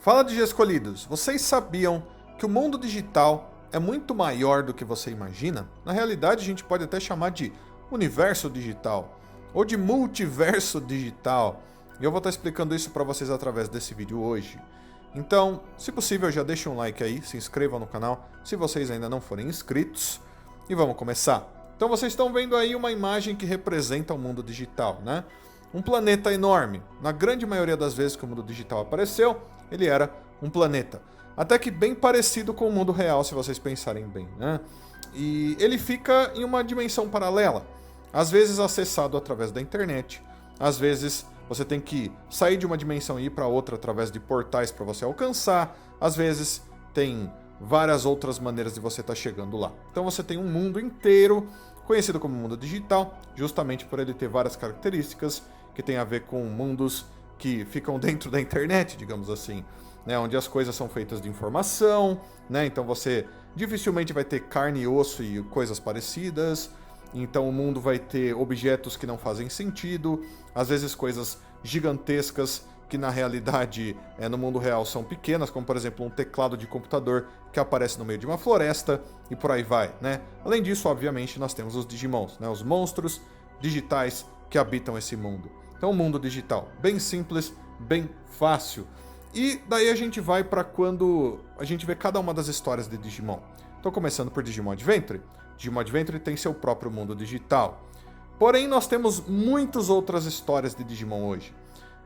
Fala de escolhidos, vocês sabiam que o mundo digital é muito maior do que você imagina? Na realidade, a gente pode até chamar de universo digital ou de multiverso digital. E eu vou estar explicando isso para vocês através desse vídeo hoje. Então, se possível, já deixa um like aí, se inscrevam no canal se vocês ainda não forem inscritos e vamos começar. Então vocês estão vendo aí uma imagem que representa o mundo digital, né? Um planeta enorme. Na grande maioria das vezes que o mundo digital apareceu, ele era um planeta. Até que bem parecido com o mundo real, se vocês pensarem bem, né? E ele fica em uma dimensão paralela. Às vezes acessado através da internet. Às vezes você tem que sair de uma dimensão e ir para outra através de portais para você alcançar. Às vezes tem várias outras maneiras de você estar chegando lá. Então você tem um mundo inteiro conhecido como mundo digital, justamente por ele ter várias características que tem a ver com mundos que ficam dentro da internet, digamos assim, né, onde as coisas são feitas de informação, né, então você dificilmente vai ter carne e osso e coisas parecidas, então o mundo vai ter objetos que não fazem sentido, às vezes coisas gigantescas que na realidade no mundo real são pequenas, como por exemplo um teclado de computador que aparece no meio de uma floresta e por aí vai, né? Além disso, obviamente, nós temos os Digimons, né, os monstros digitais que habitam esse mundo. Então, um mundo digital bem simples, bem fácil. E daí a gente vai para quando a gente vê cada uma das histórias de Digimon. Estou começando por Digimon Adventure. Digimon Adventure tem seu próprio mundo digital. Porém, nós temos muitas outras histórias de Digimon hoje.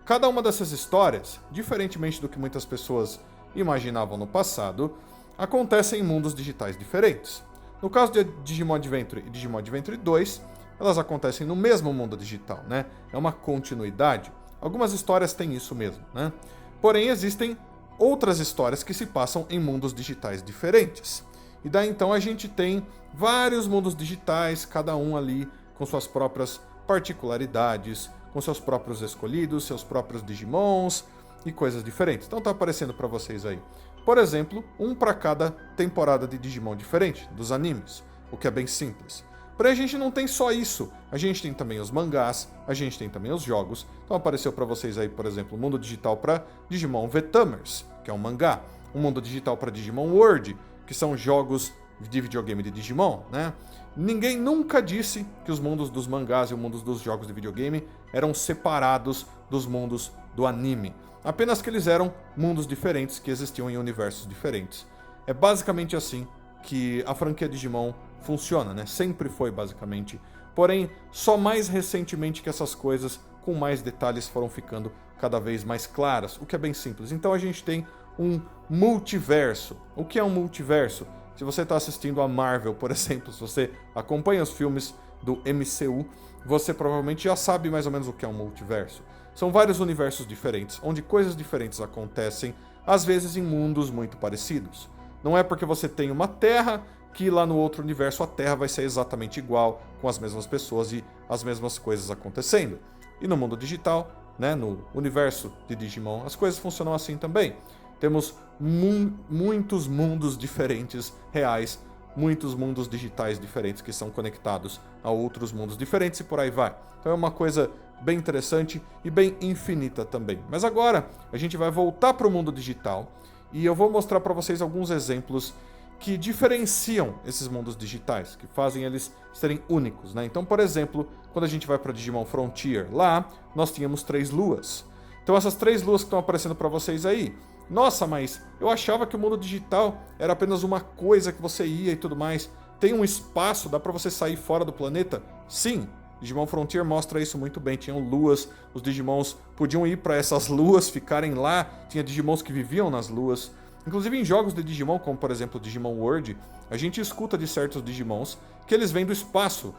Cada uma dessas histórias, diferentemente do que muitas pessoas imaginavam no passado, acontecem em mundos digitais diferentes. No caso de Digimon Adventure e Digimon Adventure 2, elas acontecem no mesmo mundo digital, né? É uma continuidade. Algumas histórias têm isso mesmo, né? Porém, existem outras histórias que se passam em mundos digitais diferentes. E daí então a gente tem vários mundos digitais, cada um ali com suas próprias particularidades, com seus próprios escolhidos, seus próprios Digimons e coisas diferentes. Então tá aparecendo para vocês aí. Por exemplo, um para cada temporada de Digimon diferente, dos animes, o que é bem simples. Porém, a gente não tem só isso. A gente tem também os mangás, a gente tem também os jogos. Então apareceu para vocês aí, por exemplo, um mundo digital para Digimon V-Tamers, que é um mangá. Um mundo digital para Digimon World, que são jogos de videogame de Digimon, né? Ninguém nunca disse que os mundos dos mangás e os mundos dos jogos de videogame eram separados dos mundos do anime. Apenas que eles eram mundos diferentes que existiam em universos diferentes. É basicamente assim que a franquia Digimon funciona, né? Sempre foi basicamente. Porém, só mais recentemente que essas coisas com mais detalhes foram ficando cada vez mais claras, o que é bem simples. Então a gente tem um multiverso. O que é um multiverso? Se você está assistindo a Marvel, por exemplo, se você acompanha os filmes do MCU, você provavelmente já sabe mais ou menos o que é um multiverso. São vários universos diferentes, onde coisas diferentes acontecem, às vezes em mundos muito parecidos. Não é porque você tem uma Terra que lá no outro universo a Terra vai ser exatamente igual, com as mesmas pessoas e as mesmas coisas acontecendo. E no mundo digital, né, no universo de Digimon, as coisas funcionam assim também. Temos muitos mundos diferentes reais, muitos mundos digitais diferentes que são conectados a outros mundos diferentes e por aí vai. Então é uma coisa bem interessante e bem infinita também. Mas agora a gente vai voltar para o mundo digital e eu vou mostrar para vocês alguns exemplos que diferenciam esses mundos digitais, que fazem eles serem únicos, né? Então, por exemplo, quando a gente vai para Digimon Frontier, lá nós tínhamos 3 luas. Então essas 3 luas que estão aparecendo para vocês aí, nossa, mas eu achava que o mundo digital era apenas uma coisa que você ia e tudo mais. Tem um espaço, dá para você sair fora do planeta? Sim, Digimon Frontier mostra isso muito bem. Tinham luas, os Digimons podiam ir para essas luas, ficarem lá. Tinha Digimons que viviam nas luas. Inclusive em jogos de Digimon, como por exemplo Digimon World, a gente escuta de certos Digimons que eles vêm do espaço.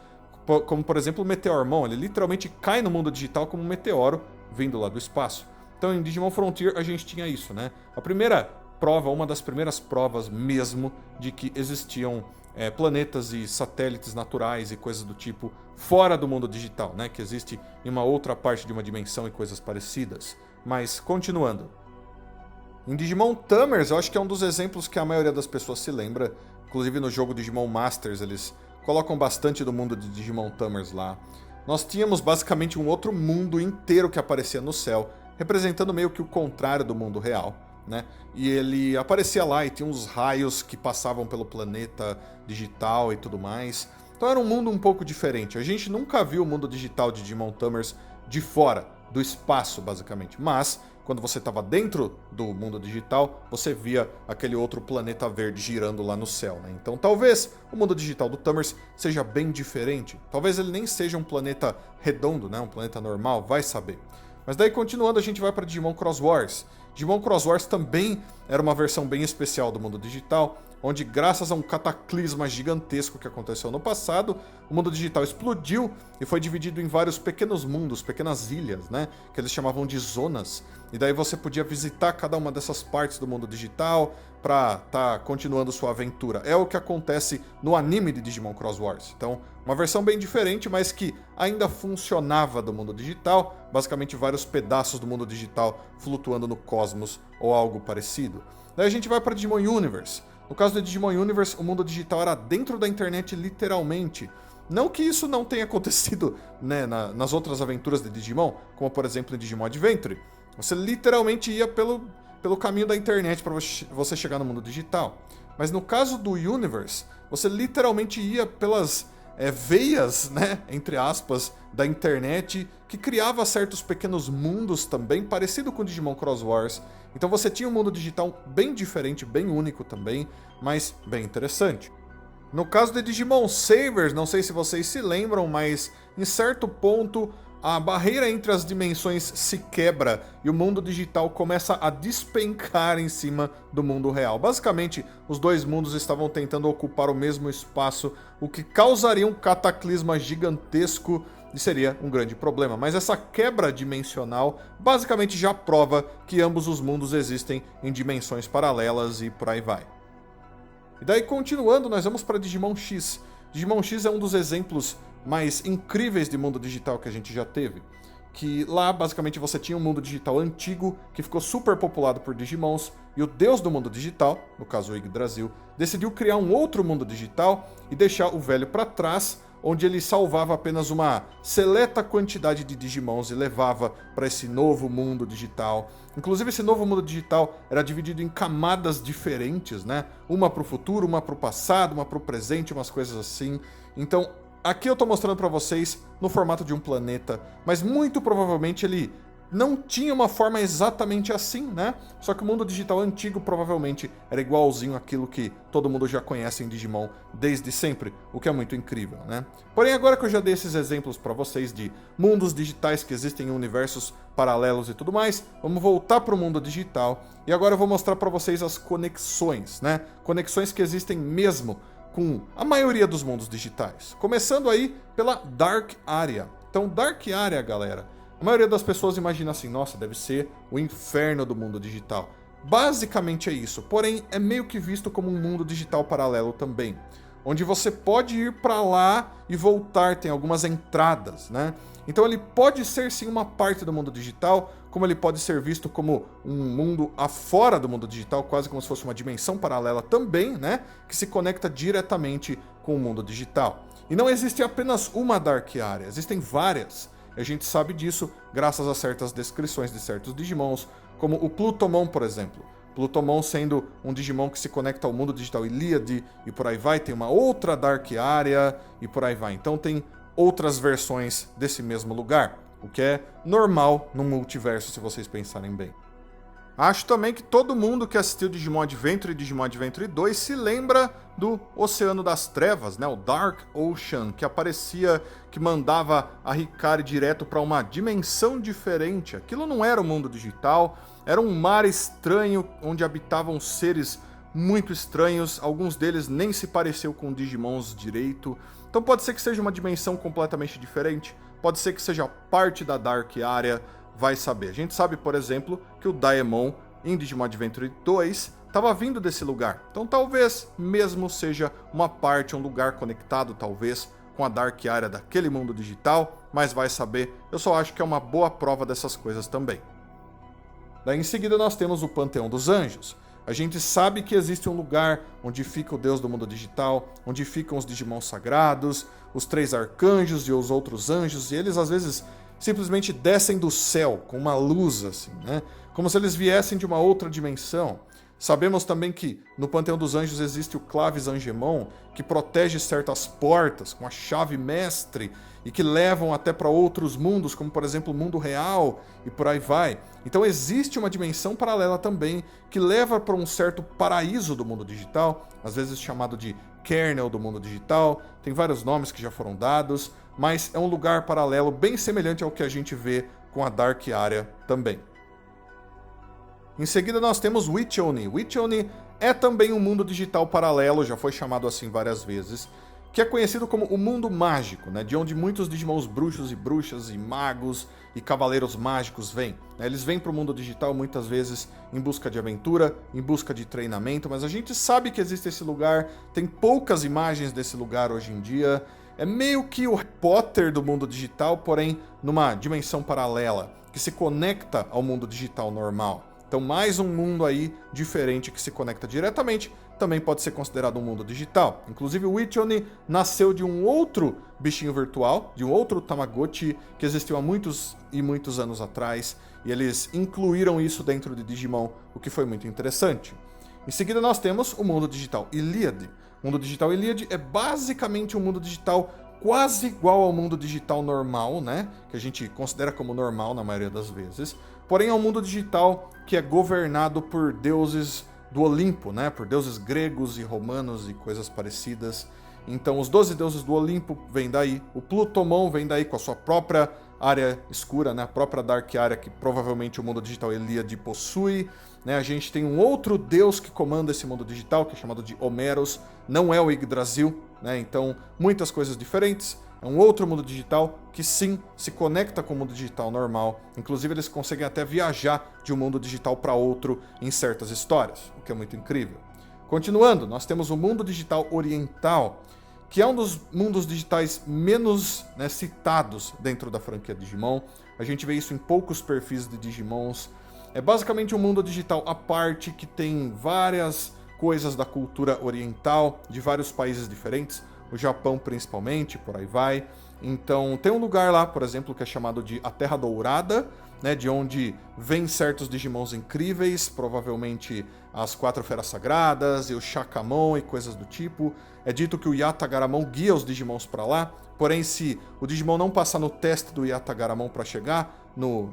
Como por exemplo o Meteormon, ele literalmente cai no mundo digital como um meteoro vindo lá do espaço. Então em Digimon Frontier a gente tinha isso, né? A primeira prova, uma das primeiras provas mesmo de que existiam planetas e satélites naturais e coisas do tipo fora do mundo digital, né? Que existe em uma outra parte de uma dimensão e coisas parecidas. Mas continuando. Em Digimon Tamers, eu acho que é um dos exemplos que a maioria das pessoas se lembra. Inclusive no jogo Digimon Masters, eles colocam bastante do mundo de Digimon Tamers lá. Nós tínhamos basicamente um outro mundo inteiro que aparecia no céu, representando meio que o contrário do mundo real. né? E ele aparecia lá e tinha uns raios que passavam pelo planeta digital e tudo mais. Então era um mundo um pouco diferente. A gente nunca viu o mundo digital de Digimon Tamers de fora, do espaço, basicamente. Mas, quando você estava dentro do mundo digital, você via aquele outro planeta verde girando lá no céu, né? Então talvez o mundo digital do Tamers seja bem diferente. Talvez ele nem seja um planeta redondo, né? Um planeta normal, vai saber. Mas daí, continuando, a gente vai para Digimon Cross Wars. Digimon Cross Wars também era uma versão bem especial do mundo digital, onde, graças a um cataclisma gigantesco que aconteceu no passado, o mundo digital explodiu e foi dividido em vários pequenos mundos, pequenas ilhas, né? Que eles chamavam de zonas. E daí você podia visitar cada uma dessas partes do mundo digital para estar continuando sua aventura. É o que acontece no anime de Digimon Cross Wars. Então, uma versão bem diferente, mas que ainda funcionava do mundo digital. Basicamente, vários pedaços do mundo digital flutuando no cosmos ou algo parecido. Daí a gente vai para Digimon Universe. No caso do Digimon Universe, o mundo digital era dentro da internet literalmente. Não que isso não tenha acontecido, né, nas outras aventuras de Digimon, como por exemplo em Digimon Adventure. Você literalmente ia pelo caminho da internet para você chegar no mundo digital. Mas no caso do Universe, você literalmente ia pelas veias, né, entre aspas, da internet, que criava certos pequenos mundos também, parecido com Digimon Cross Wars. Então você tinha um mundo digital bem diferente, bem único também, mas bem interessante. No caso de Digimon Sabers, não sei se vocês se lembram, mas em certo ponto a barreira entre as dimensões se quebra e o mundo digital começa a despencar em cima do mundo real. Basicamente, os dois mundos estavam tentando ocupar o mesmo espaço, o que causaria um cataclisma gigantesco e seria um grande problema. Mas essa quebra dimensional basicamente já prova que ambos os mundos existem em dimensões paralelas e por aí vai. E daí, continuando, nós vamos para Digimon X. Digimon X é um dos exemplos mais incríveis de mundo digital que a gente já teve. Que lá, basicamente, você tinha um mundo digital antigo que ficou super populado por Digimons, e o deus do mundo digital, no caso o Yggdrasil, decidiu criar um outro mundo digital e deixar o velho para trás, onde ele salvava apenas uma seleta quantidade de Digimons e levava para esse novo mundo digital. Inclusive, esse novo mundo digital era dividido em camadas diferentes, né? Uma para o futuro, uma para o passado, uma para o presente, umas coisas assim. Então, aqui eu estou mostrando para vocês no formato de um planeta, mas muito provavelmente ele não tinha uma forma exatamente assim, né? Só que o mundo digital antigo provavelmente era igualzinho àquilo que todo mundo já conhece em Digimon desde sempre, o que é muito incrível, né? Porém, agora que eu já dei esses exemplos para vocês de mundos digitais que existem em universos paralelos e tudo mais, vamos voltar para o mundo digital e agora eu vou mostrar para vocês as conexões, né? Conexões que existem mesmo com a maioria dos mundos digitais. Começando aí pela Dark Area. Então, Dark Area, galera, a maioria das pessoas imagina assim, nossa, deve ser o inferno do mundo digital. Basicamente é isso, porém é meio que visto como um mundo digital paralelo também, onde você pode ir para lá e voltar, tem algumas entradas, né? Então ele pode ser sim uma parte do mundo digital, como ele pode ser visto como um mundo afora do mundo digital, quase como se fosse uma dimensão paralela também, né? Que se conecta diretamente com o mundo digital. E não existe apenas uma Dark Area, existem várias. A gente sabe disso graças a certas descrições de certos Digimons, como o Plutomon, por exemplo. Plutomon sendo um Digimon que se conecta ao mundo digital Iliade e por aí vai, tem uma outra Dark Area e por aí vai. Então tem outras versões desse mesmo lugar, o que é normal no multiverso, se vocês pensarem bem. Acho também que todo mundo que assistiu Digimon Adventure e Digimon Adventure 2 se lembra do Oceano das Trevas, né? O Dark Ocean, que aparecia, que mandava a Hikari direto para uma dimensão diferente. Aquilo não era o mundo digital, era um mar estranho onde habitavam seres muito estranhos, alguns deles nem se pareciam com Digimons direito. Então pode ser que seja uma dimensão completamente diferente, pode ser que seja parte da Dark Area, vai saber. A gente sabe, por exemplo, que o Daemon em Digimon Adventure 2 estava vindo desse lugar. Então talvez mesmo seja uma parte, um lugar conectado, talvez, com a Dark Area daquele mundo digital, mas vai saber. Eu só acho que é uma boa prova dessas coisas também. Daí em seguida nós temos o Panteão dos Anjos. A gente sabe que existe um lugar onde fica o deus do mundo digital, onde ficam os Digimons sagrados, os 3 arcanjos e os outros anjos, e eles às vezes simplesmente descem do céu com uma luz assim, né? como se eles viessem de uma outra dimensão. Sabemos também que no Panteão dos Anjos existe o Claves Angemon, que protege certas portas com a chave mestre e que levam até para outros mundos, como por exemplo o mundo real e por aí vai. Então existe uma dimensão paralela também que leva para um certo paraíso do mundo digital, às vezes chamado de kernel do mundo digital, tem vários nomes que já foram dados, mas é um lugar paralelo bem semelhante ao que a gente vê com a Dark Area também. Em seguida nós temos Witch-Oni. Witch-Oni é também um mundo digital paralelo, já foi chamado assim várias vezes, que é conhecido como o mundo mágico, né, de onde muitos Digimons bruxos e bruxas e magos e cavaleiros mágicos vêm. Eles vêm para o mundo digital muitas vezes em busca de aventura, em busca de treinamento, mas a gente sabe que existe esse lugar, tem poucas imagens desse lugar hoje em dia. É meio que o Harry Potter do mundo digital, porém numa dimensão paralela, que se conecta ao mundo digital normal. Então mais um mundo aí diferente que se conecta diretamente, também pode ser considerado um mundo digital. Inclusive o Witch-Oni nasceu de um outro bichinho virtual, de um outro Tamagotchi que existiu há muitos e muitos anos atrás, e eles incluíram isso dentro de Digimon, o que foi muito interessante. Em seguida nós temos o mundo digital Iliad. O mundo digital Iliad é basicamente um mundo digital quase igual ao mundo digital normal, né? Que a gente considera como normal na maioria das vezes. Porém é um mundo digital que é governado por deuses do Olimpo, né? Por deuses gregos e romanos e coisas parecidas. Então os 12 deuses do Olimpo vêm daí. O Plutomon vem daí com a sua própria área escura, né? A própria Dark Area que provavelmente o mundo digital Iliad possui. Né? A gente tem um outro deus que comanda esse mundo digital, que é chamado de Homeros. Não é o Yggdrasil, né? Então muitas coisas diferentes. É um outro mundo digital que sim se conecta com o mundo digital normal. Inclusive eles conseguem até viajar de um mundo digital para outro em certas histórias, o que é muito incrível. Continuando, nós temos o mundo digital oriental, que é um dos mundos digitais menos, né, citados dentro da franquia Digimon. A gente vê isso em poucos perfis de Digimons. É basicamente um mundo digital à parte que tem várias coisas da cultura oriental, de vários países diferentes. O Japão principalmente, por aí vai. Então tem um lugar lá, por exemplo, que é chamado de A Terra Dourada, né, de onde vêm certos Digimons incríveis, provavelmente as 4 Feras Sagradas e o Shakamon e coisas do tipo. É dito que o Yatagaramon guia os Digimons para lá, porém se o Digimon não passar no teste do Yatagaramon para chegar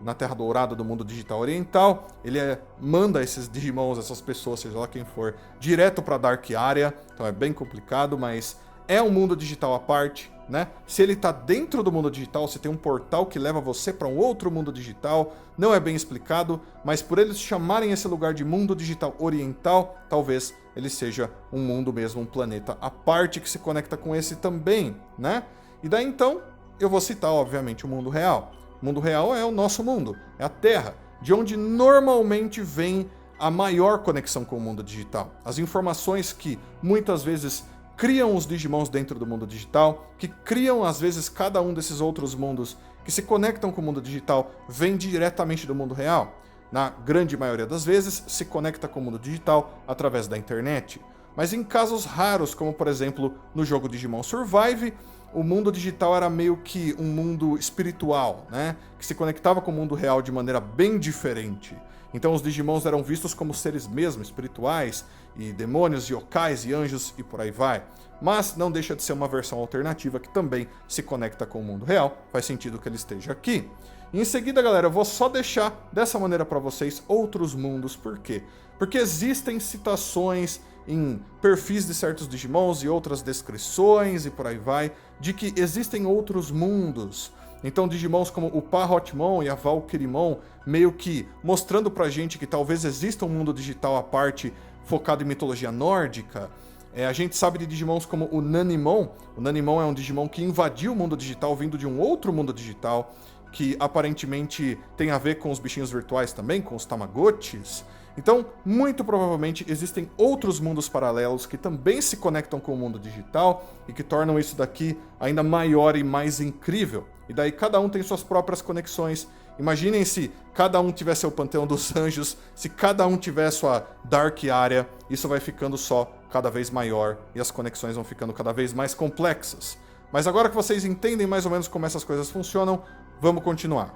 na Terra Dourada do mundo digital oriental, ele manda esses Digimons, essas pessoas, seja lá quem for, direto para Dark Area. Então é bem complicado, mas é um mundo digital à parte, né? Se ele está dentro do mundo digital, se tem um portal que leva você para um outro mundo digital, não é bem explicado, mas por eles chamarem esse lugar de mundo digital oriental, talvez ele seja um mundo mesmo, um planeta à parte que se conecta com esse também, né? E daí então, eu vou citar, obviamente, o mundo real. O mundo real é o nosso mundo, é a Terra, de onde normalmente vem a maior conexão com o mundo digital. As informações que muitas vezes criam os Digimons dentro do mundo digital, que criam às vezes cada um desses outros mundos que se conectam com o mundo digital, vem diretamente do mundo real. Na grande maioria das vezes, se conecta com o mundo digital através da internet. Mas em casos raros, como por exemplo no jogo Digimon Survive, o mundo digital era meio que um mundo espiritual, né? Que se conectava com o mundo real de maneira bem diferente. Então os Digimons eram vistos como seres mesmo espirituais, e demônios, yokais e anjos e por aí vai. Mas não deixa de ser uma versão alternativa que também se conecta com o mundo real. Faz sentido que ele esteja aqui. E em seguida, galera, eu vou só deixar dessa maneira para vocês outros mundos. Por quê? Porque existem citações em perfis de certos Digimons e outras descrições e por aí vai, de que existem outros mundos. Então Digimons como o Parrotmon e a Valkyrimon, meio que mostrando pra gente que talvez exista um mundo digital à parte focado em mitologia nórdica. A gente sabe de Digimons como o Nanimon. O Nanimon é um Digimon que invadiu o mundo digital vindo de um outro mundo digital, que aparentemente tem a ver com os bichinhos virtuais também, com os Tamagotchis. Então, muito provavelmente existem outros mundos paralelos que também se conectam com o mundo digital e que tornam isso daqui ainda maior e mais incrível. E daí cada um tem suas próprias conexões. Imaginem se cada um tivesse seu Panteão dos Anjos, se cada um tivesse sua Dark Area, isso vai ficando só cada vez maior e as conexões vão ficando cada vez mais complexas. Mas agora que vocês entendem mais ou menos como essas coisas funcionam, vamos continuar.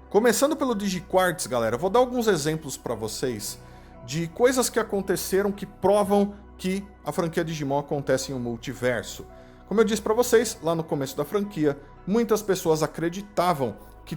Começando pelo DigiQuartz, galera, eu vou dar alguns exemplos para vocês de coisas que aconteceram que provam que a franquia Digimon acontece em um multiverso. Como eu disse para vocês, lá no começo da franquia, muitas pessoas acreditavam que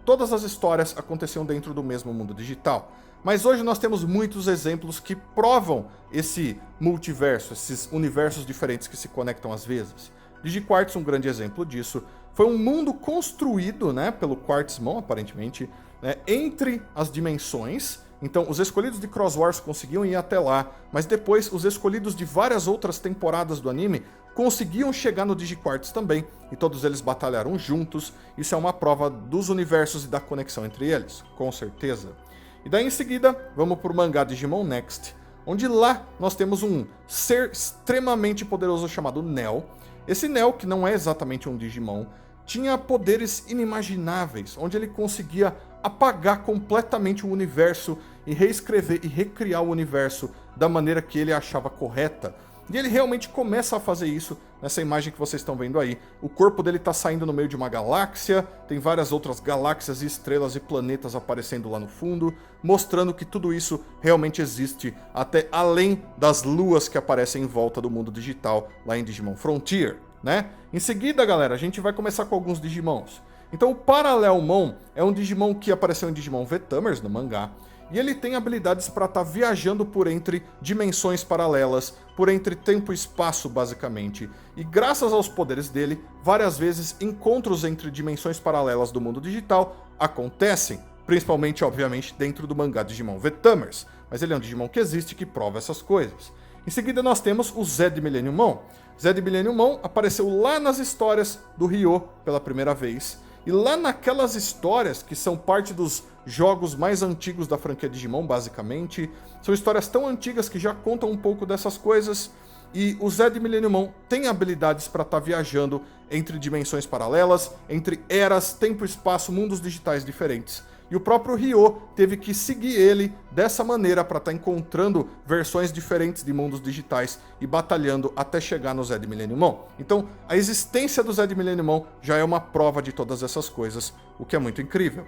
todas as histórias aconteciam dentro do mesmo mundo digital. Mas hoje nós temos muitos exemplos que provam esse multiverso, esses universos diferentes que se conectam às vezes. DigiQuartz, um grande exemplo disso, foi um mundo construído, né, pelo Quartzmon, aparentemente, né, entre as dimensões. Então, os escolhidos de Cross Wars conseguiam ir até lá, mas depois os escolhidos de várias outras temporadas do anime conseguiam chegar no DigiQuartz também, e todos eles batalharam juntos. Isso é uma prova dos universos e da conexão entre eles, com certeza. E daí em seguida, vamos pro mangá Digimon Next, onde lá nós temos um ser extremamente poderoso chamado Nel. Esse Nel, que não é exatamente um Digimon, tinha poderes inimagináveis, onde ele conseguia apagar completamente o universo e reescrever e recriar o universo da maneira que ele achava correta. E ele realmente começa a fazer isso nessa imagem que vocês estão vendo aí. O corpo dele está saindo no meio de uma galáxia, tem várias outras galáxias e estrelas e planetas aparecendo lá no fundo, mostrando que tudo isso realmente existe até além das luas que aparecem em volta do mundo digital lá em Digimon Frontier, né? Em seguida, galera, a gente vai começar com alguns Digimons. Então o Parallelmon é um Digimon que apareceu em Digimon V-Tamers no mangá, e ele tem habilidades para estar viajando por entre dimensões paralelas, por entre tempo e espaço, basicamente. E graças aos poderes dele, várias vezes encontros entre dimensões paralelas do mundo digital acontecem, principalmente, obviamente, dentro do mangá Digimon V-Tamers. Mas ele é um Digimon que existe, que prova essas coisas. Em seguida nós temos o Zed Millenniummon. Zed Millenniummon apareceu lá nas histórias do Ryo pela primeira vez. E lá naquelas histórias, que são parte dos jogos mais antigos da franquia Digimon, basicamente, são histórias tão antigas que já contam um pouco dessas coisas, e o Zed Millenniummon tem habilidades para estar viajando entre dimensões paralelas, entre eras, tempo e espaço, mundos digitais diferentes. E o próprio Ryo teve que seguir ele dessa maneira para estar encontrando versões diferentes de mundos digitais e batalhando até chegar no Zed Millenniummon. Então, a existência do Zed Millenniummon já é uma prova de todas essas coisas, o que é muito incrível.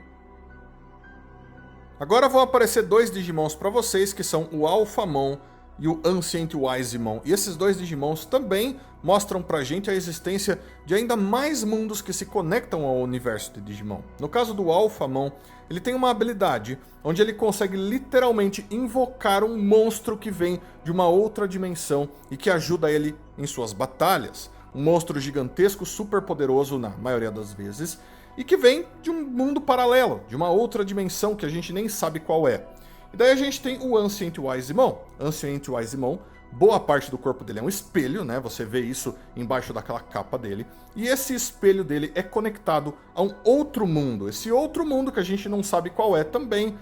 Agora vão aparecer dois Digimons para vocês, que são o Alphamon e o Ancient Wisemon. E esses dois Digimons também mostram pra gente a existência de ainda mais mundos que se conectam ao universo de Digimon. No caso do Alphamon, ele tem uma habilidade onde ele consegue literalmente invocar um monstro que vem de uma outra dimensão e que ajuda ele em suas batalhas. Um monstro gigantesco, super poderoso na maioria das vezes, e que vem de um mundo paralelo, de uma outra dimensão que a gente nem sabe qual é. E daí a gente tem o Ancient Wisemon. Ancient Wisemon, boa parte do corpo dele é um espelho, né? Você vê isso embaixo daquela capa dele. E esse espelho dele é conectado a um outro mundo. Esse outro mundo que a gente não sabe qual é também,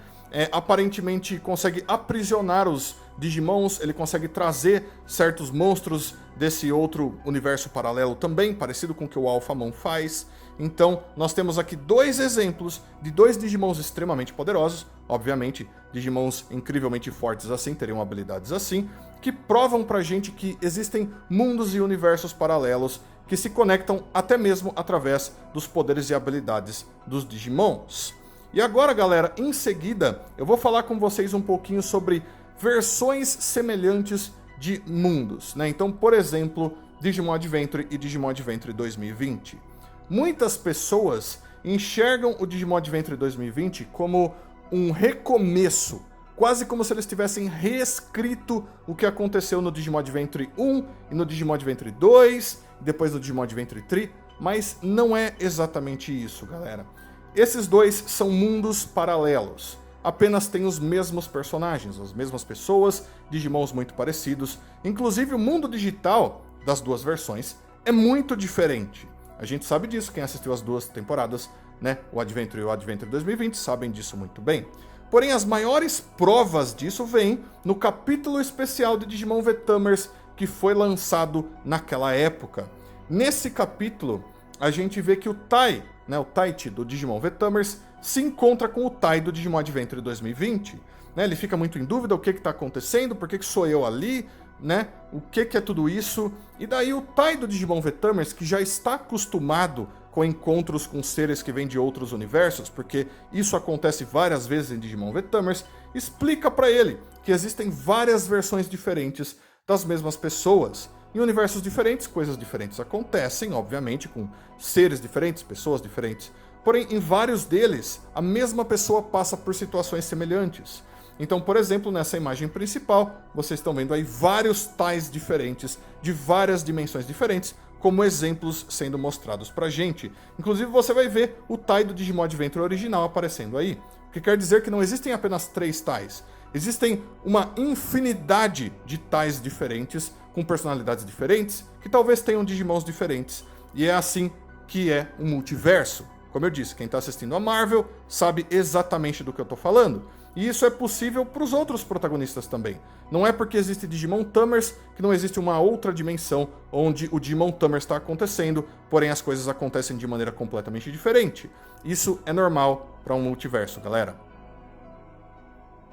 aparentemente consegue aprisionar os Digimons, ele consegue trazer certos monstros desse outro universo paralelo também, parecido com o que o Alphamon faz. Então, nós temos aqui dois exemplos de dois Digimons extremamente poderosos, obviamente, Digimons incrivelmente fortes assim, teriam habilidades assim, que provam pra gente que existem mundos e universos paralelos que se conectam até mesmo através dos poderes e habilidades dos Digimons. E agora, galera, em seguida, eu vou falar com vocês um pouquinho sobre versões semelhantes de mundos, né? Então, por exemplo, Digimon Adventure e Digimon Adventure 2020. Muitas pessoas enxergam o Digimon Adventure 2020 como um recomeço, quase como se eles tivessem reescrito o que aconteceu no Digimon Adventure 1 e no Digimon Adventure 2, e depois no Digimon Adventure 3, mas não é exatamente isso, galera. Esses dois são mundos paralelos, apenas têm os mesmos personagens, as mesmas pessoas, Digimons muito parecidos. Inclusive o mundo digital das duas versões é muito diferente. A gente sabe disso, quem assistiu as duas temporadas, né? O Adventure e o Adventure 2020 sabem disso muito bem. Porém, as maiores provas disso vêm no capítulo especial de Digimon V-Tamers que foi lançado naquela época. Nesse capítulo, a gente vê que o Tai, né, o Taichi do Digimon V-Tamers, se encontra com o Tai do Digimon Adventure 2020. Né, ele fica muito em dúvida o que está acontecendo, por que sou eu ali, né, o que é tudo isso. E daí o Tai do Digimon V-Tamers, que já está acostumado com encontros com seres que vêm de outros universos, porque isso acontece várias vezes em Digimon V-Tamers, explica para ele que existem várias versões diferentes das mesmas pessoas. Em universos diferentes, coisas diferentes acontecem, obviamente, com seres diferentes, pessoas diferentes. Porém, em vários deles, a mesma pessoa passa por situações semelhantes. Então, por exemplo, nessa imagem principal, vocês estão vendo aí vários tais diferentes, de várias dimensões diferentes, como exemplos sendo mostrados pra gente. Inclusive, você vai ver o Tai do Digimon Adventure original aparecendo aí. O que quer dizer que não existem apenas 3 tais. Existem uma infinidade de tais diferentes, com personalidades diferentes, que talvez tenham Digimons diferentes. E é assim que é o multiverso. Como eu disse, quem está assistindo a Marvel sabe exatamente do que eu estou falando. E isso é possível para os outros protagonistas também. Não é porque existe Digimon Tamers que não existe uma outra dimensão onde o Digimon Tamers está acontecendo, porém as coisas acontecem de maneira completamente diferente. Isso é normal para um multiverso, galera.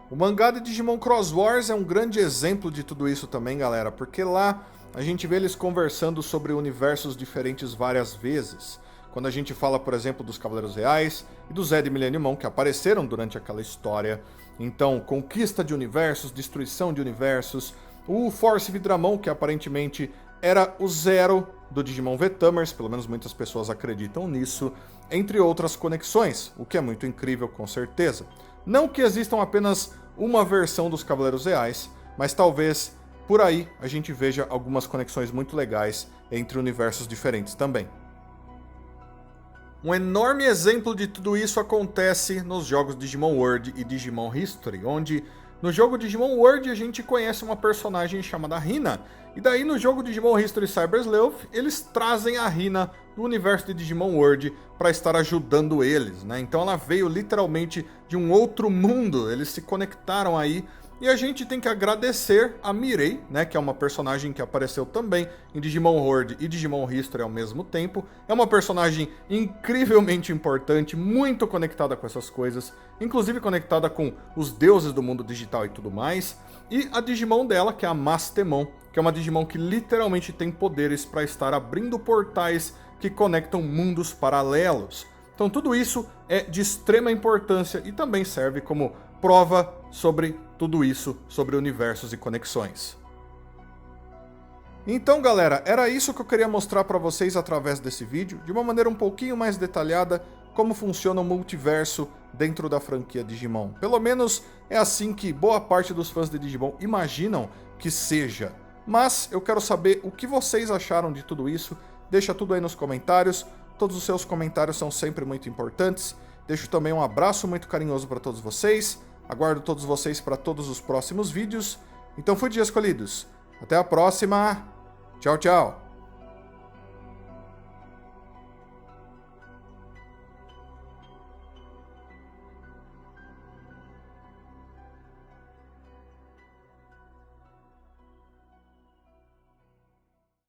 O mangá de Digimon Cross Wars é um grande exemplo de tudo isso também, galera, porque lá a gente vê eles conversando sobre universos diferentes várias vezes. Quando a gente fala, por exemplo, dos Cavaleiros Reais e do Zed Millenniumon, que apareceram durante aquela história. Então, conquista de universos, destruição de universos. O Force Vidramon, que aparentemente era o Zero do Digimon V-Tamers, pelo menos muitas pessoas acreditam nisso, entre outras conexões, o que é muito incrível, com certeza. Não que existam apenas uma versão dos Cavaleiros Reais, mas talvez por aí a gente veja algumas conexões muito legais entre universos diferentes também. Um enorme exemplo de tudo isso acontece nos jogos Digimon World e Digimon History, onde no jogo Digimon World a gente conhece uma personagem chamada Hina, e daí no jogo Digimon History Cyber Sleuth eles trazem a Hina do universo de Digimon World para estar ajudando eles, né? Então ela veio literalmente de um outro mundo, eles se conectaram aí. E a gente tem que agradecer a Mirei, né, que é uma personagem que apareceu também em Digimon World e Digimon History ao mesmo tempo. É uma personagem incrivelmente importante, muito conectada com essas coisas, inclusive conectada com os deuses do mundo digital e tudo mais. E a Digimon dela, que é a Mastemon, que é uma Digimon que literalmente tem poderes para estar abrindo portais que conectam mundos paralelos. Então tudo isso é de extrema importância e também serve como prova sobre tudo isso, sobre universos e conexões. Então, galera, era isso que eu queria mostrar para vocês através desse vídeo, de uma maneira um pouquinho mais detalhada, como funciona o multiverso dentro da franquia Digimon. Pelo menos é assim que boa parte dos fãs de Digimon imaginam que seja. Mas eu quero saber o que vocês acharam de tudo isso. Deixa tudo aí nos comentários. Todos os seus comentários são sempre muito importantes. Deixo também um abraço muito carinhoso para todos vocês. Aguardo todos vocês para todos os próximos vídeos. Então fui de escolhidos. Até a próxima. Tchau, tchau.